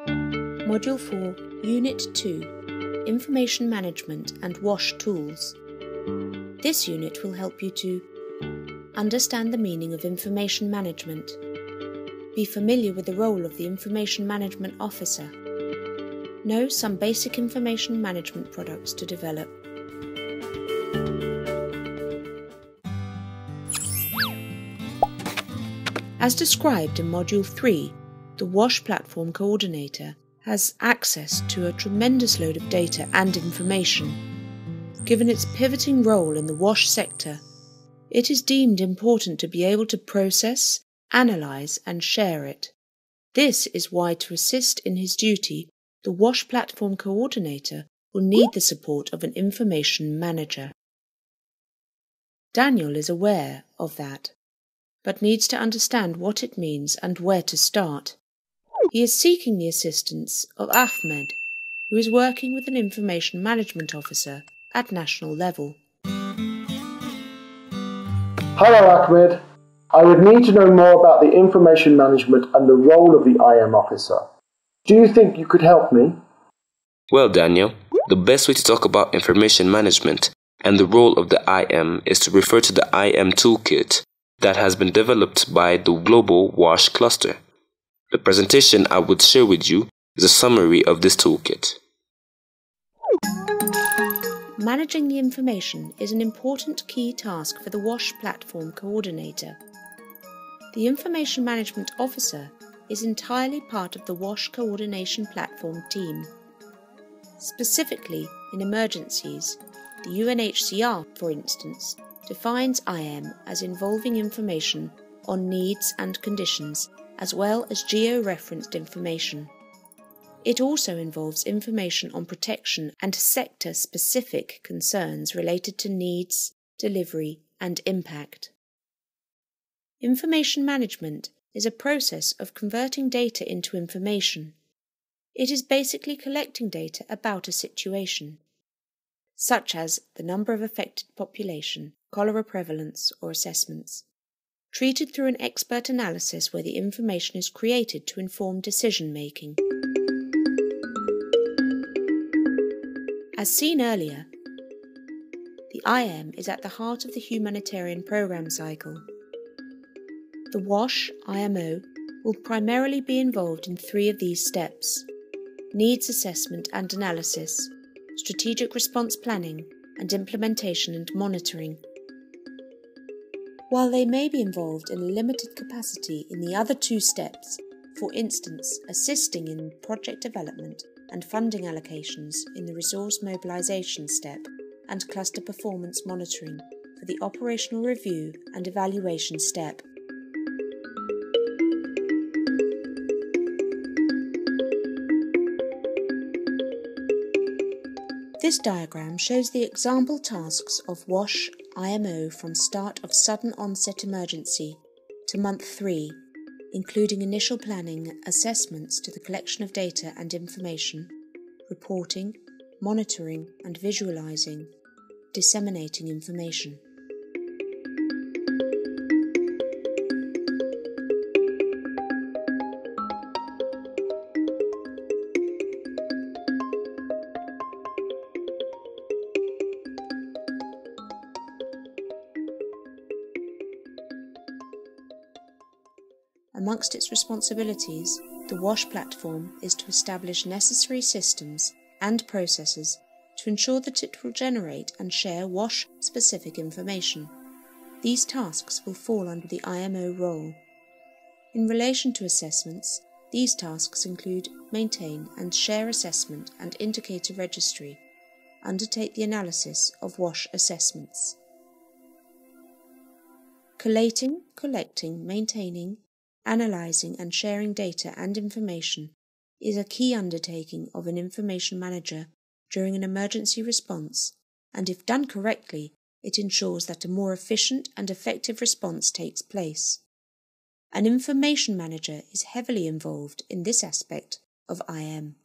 Module 4, Unit 2, Information Management and WASH Tools. This unit will help you to understand the meaning of information management, be familiar with the role of the Information Management Officer, know some basic information management products to develop. As described in Module 3, the WASH Platform Coordinator has access to a tremendous load of data and information. Given its pivoting role in the WASH sector, it is deemed important to be able to process, analyse and share it. This is why, to assist in his duty, the WASH Platform Coordinator will need the support of an information manager. Daniel is aware of that, but needs to understand what it means and where to start. He is seeking the assistance of Ahmed, who is working with an information management officer at national level. Hello Ahmed, I would need to know more about the information management and the role of the IM officer. Do you think you could help me? Well, Daniel, the best way to talk about information management and the role of the IM is to refer to the IM Toolkit that has been developed by the Global WASH Cluster. The presentation I would share with you is a summary of this toolkit. Managing the information is an important key task for the WASH Platform Coordinator. The Information Management Officer is entirely part of the WASH Coordination Platform team. Specifically, in emergencies, the UNHCR, for instance, defines IM as involving information on needs and conditions, as well as geo-referenced information. It also involves information on protection and sector-specific concerns related to needs, delivery, and impact. Information management is a process of converting data into information. It is basically collecting data about a situation, such as the number of affected population, cholera prevalence, or assessments, treated through an expert analysis where the information is created to inform decision-making. As seen earlier, the IM is at the heart of the humanitarian program cycle. The WASH IMO will primarily be involved in 3 of these steps: needs assessment and analysis, strategic response planning, and implementation and monitoring. While they may be involved in a limited capacity in the other 2 steps, for instance, assisting in project development and funding allocations in the resource mobilisation step and cluster performance monitoring for the operational review and evaluation step. This diagram shows the example tasks of WASH IMO from start of sudden onset emergency to month 3, including initial planning, assessments to the collection of data and information, reporting, monitoring and visualizing, disseminating information. Amongst its responsibilities, the WASH platform is to establish necessary systems and processes to ensure that it will generate and share WASH-specific information. These tasks will fall under the IMO role. In relation to assessments, these tasks include maintain and share assessment and indicator registry, undertake the analysis of WASH assessments. Collating, collecting, maintaining, analysing and sharing data and information is a key undertaking of an information manager during an emergency response, and if done correctly, it ensures that a more efficient and effective response takes place. An information manager is heavily involved in this aspect of IM.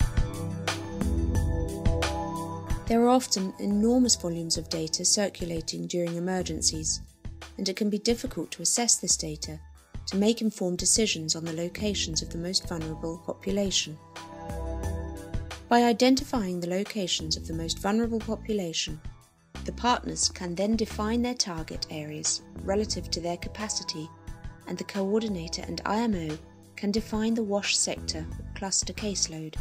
There are often enormous volumes of data circulating during emergencies, and it can be difficult to assess this data to make informed decisions on the locations of the most vulnerable population. By identifying the locations of the most vulnerable population, the partners can then define their target areas relative to their capacity, and the coordinator and IMO can define the WASH sector or cluster caseload.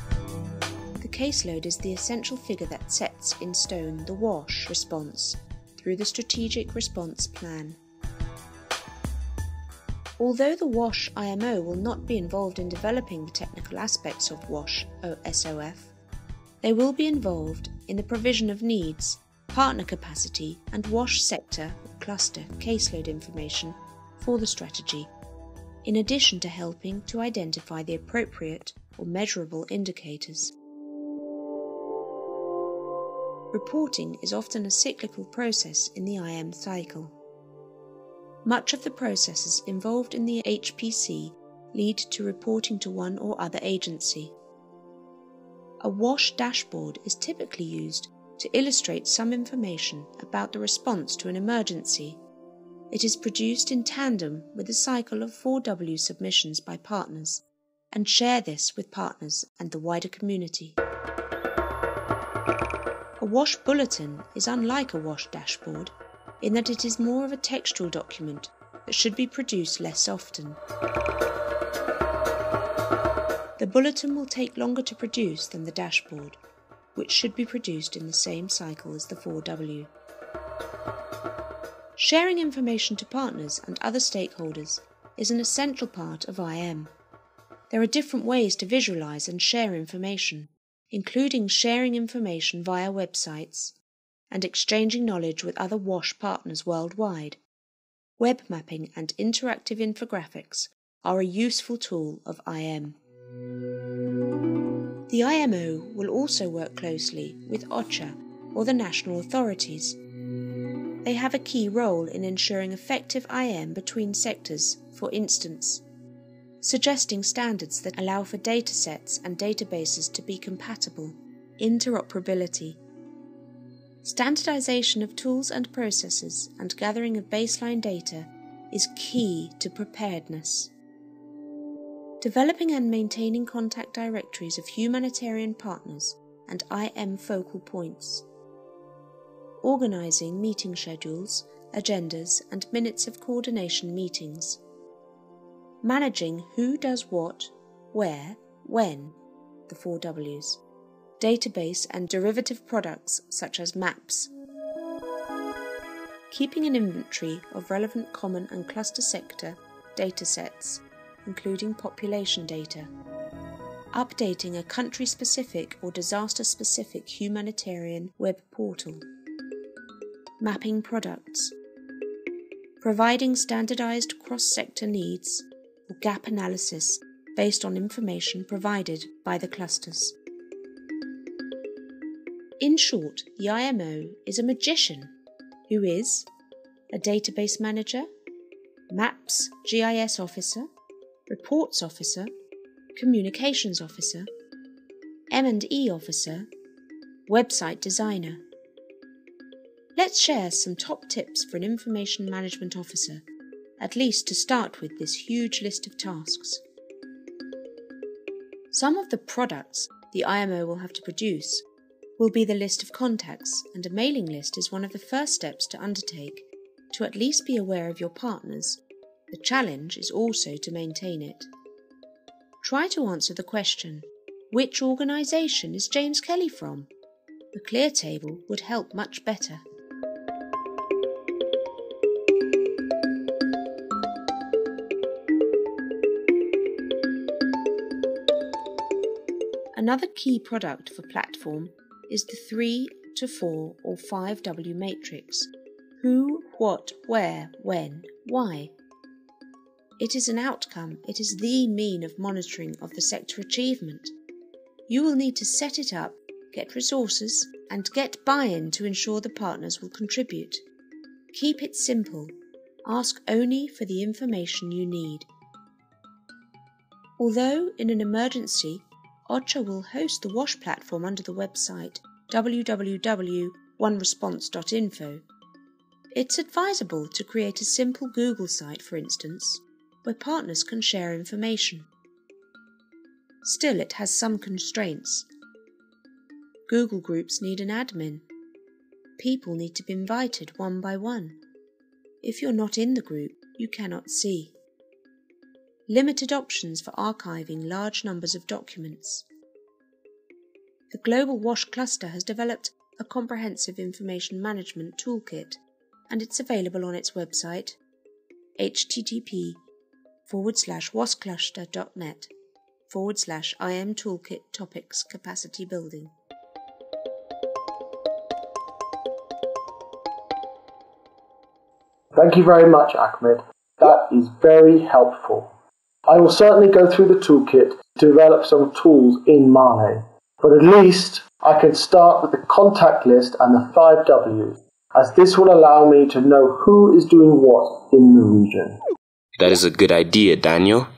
The caseload is the essential figure that sets in stone the WASH response through the Strategic Response Plan. Although the WASH IMO will not be involved in developing the technical aspects of WASH SOF, they will be involved in the provision of needs, partner capacity and WASH sector or cluster caseload information for the strategy, in addition to helping to identify the appropriate or measurable indicators. Reporting is often a cyclical process in the IM cycle. Much of the processes involved in the HPC lead to reporting to one or other agency. A WASH dashboard is typically used to illustrate some information about the response to an emergency. It is produced in tandem with the cycle of 4W submissions by partners, and share this with partners and the wider community. A WASH bulletin is unlike a WASH dashboard in that it is more of a textual document that should be produced less often. The bulletin will take longer to produce than the dashboard, which should be produced in the same cycle as the 4W. Sharing information to partners and other stakeholders is an essential part of IM. There are different ways to visualize and share information, including sharing information via websites and exchanging knowledge with other WASH partners worldwide. Web mapping and interactive infographics are a useful tool of IM. The IMO will also work closely with OCHA or the national authorities. They have a key role in ensuring effective IM between sectors, for instance, suggesting standards that allow for datasets and databases to be compatible, interoperability. Standardization of tools and processes and gathering of baseline data is key to preparedness. Developing and maintaining contact directories of humanitarian partners and IM focal points. Organizing meeting schedules, agendas and minutes of coordination meetings. Managing who does what, where, when, the 4Ws. Database and derivative products such as maps. Keeping an inventory of relevant common and cluster sector datasets, including population data. Updating a country-specific or disaster-specific humanitarian web portal. Mapping products. Providing standardized cross-sector needs or gap analysis based on information provided by the clusters. In short, the IMO is a magician who is a database manager, maps GIS officer, reports officer, communications officer, M&E officer, website designer. Let's share some top tips for an information management officer, at least to start with this huge list of tasks. Some of the products the IMO will have to produce will be the list of contacts, and a mailing list is one of the first steps to undertake to at least be aware of your partners. The challenge is also to maintain it. Try to answer the question, which organisation is James Kelly from? A clear table would help much better. Another key product for platform is the 3 to 4 or 5W matrix. Who, what, where, when, why. It is an outcome, it is the mean of monitoring of the sector achievement. You will need to set it up, get resources, and get buy-in to ensure the partners will contribute. Keep it simple. Ask only for the information you need. Although in an emergency, OCHA will host the WASH platform under the website www.oneresponse.info. It's advisable to create a simple Google site, for instance, where partners can share information. Still, it has some constraints. Google Groups need an admin. People need to be invited one by one. If you're not in the group, you cannot see. Limited options for archiving large numbers of documents. The Global WASH Cluster has developed a comprehensive information management toolkit, and it's available on its website http://washcluster.net/IM Toolkit Topics Capacity Building. Thank you very much, Ahmed. That is very helpful. I will certainly go through the toolkit to develop some tools in Mane, but at least I can start with the contact list and the 5 Ws, as this will allow me to know who is doing what in the region. That is a good idea, Daniel.